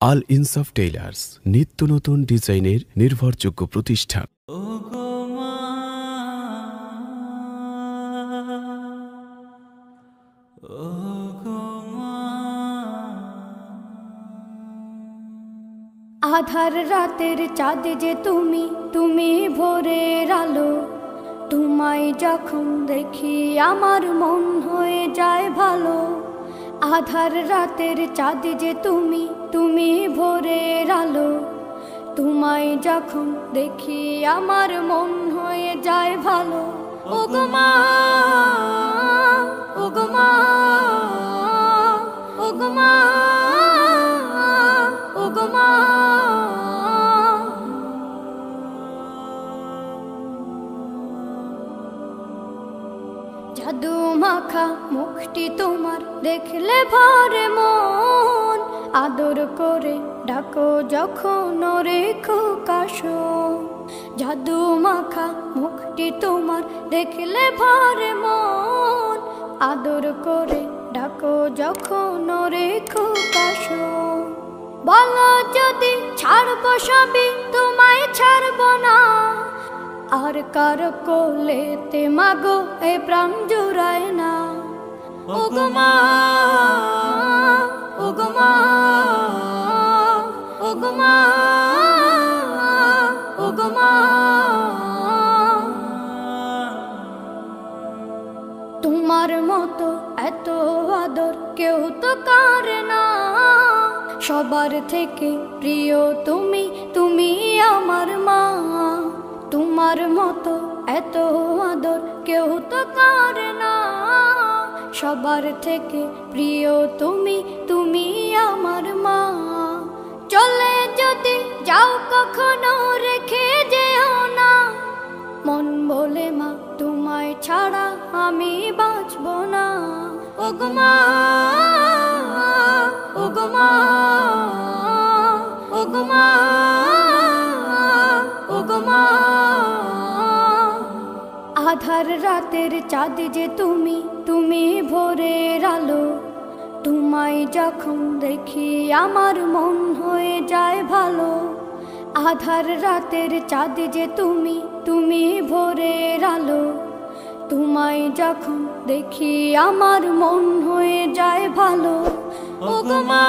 আল ইনসাফ টেইলার্স, নিত্য নতুন ডিজাইনের নির্ভরযোগ্য প্রতিষ্ঠান। আধার রাতের চাঁদ যে তুমি, তুমি ভোরের আলো। তোমায় যখন দেখি আমার মন হয়ে যায় ভালো। আধার রাতের চাঁদ যে তুমি, তুমি ভোরের আলো। তোমায় যখন দেখি আমার মন হয়ে যায় ভালো। ওগো মা, ওগো মা, ওগো মা, ওগো মা। জাদু মাখা মুখটি তোমার দেখলে ভরে মন। আদর করে ডাকো যখন রেখো কাশো। জাদু মাখা মুখটি তোমার দেখলে ভরে মন। আদর করে ডাকো যখন রেখো কাশো। বলো যদি ছাড়বো সবই, তোমায় ছাড়বো না। আর কার কোলেতে মাগো এ প্রাণ জুড়ায় না। ওগো মা, ওগো মা, ওগো মা, ওগো মা। তোমার মতো এত আদর কেউ তো করে না। সবার থেকে প্রিয় তুমি, তুমি আমার মা। তোমার মতো এত আদর কেউ তো করে না। সবার থেকে প্রিয় তুমি, তুমি আমার মা। চলে যদি যাও কখনো রেখে যেও না। মন বলে মা তোমায় ছাড়া আমি বাঁচব না। ওগো মা, ওগো মা, ওগো মা, ওগো মা। আধার রাতের চাঁদ যে তুমি, তুমি ভোরের আলো। তোমায় যখন দেখি আমার মন হয়ে যায় ভালো। আধার রাতের চাঁদ যে তুমি, তুমি ভোরের আলো। তোমায় যখন দেখি আমার মন হয়ে যায় ভালো। ওগো মা।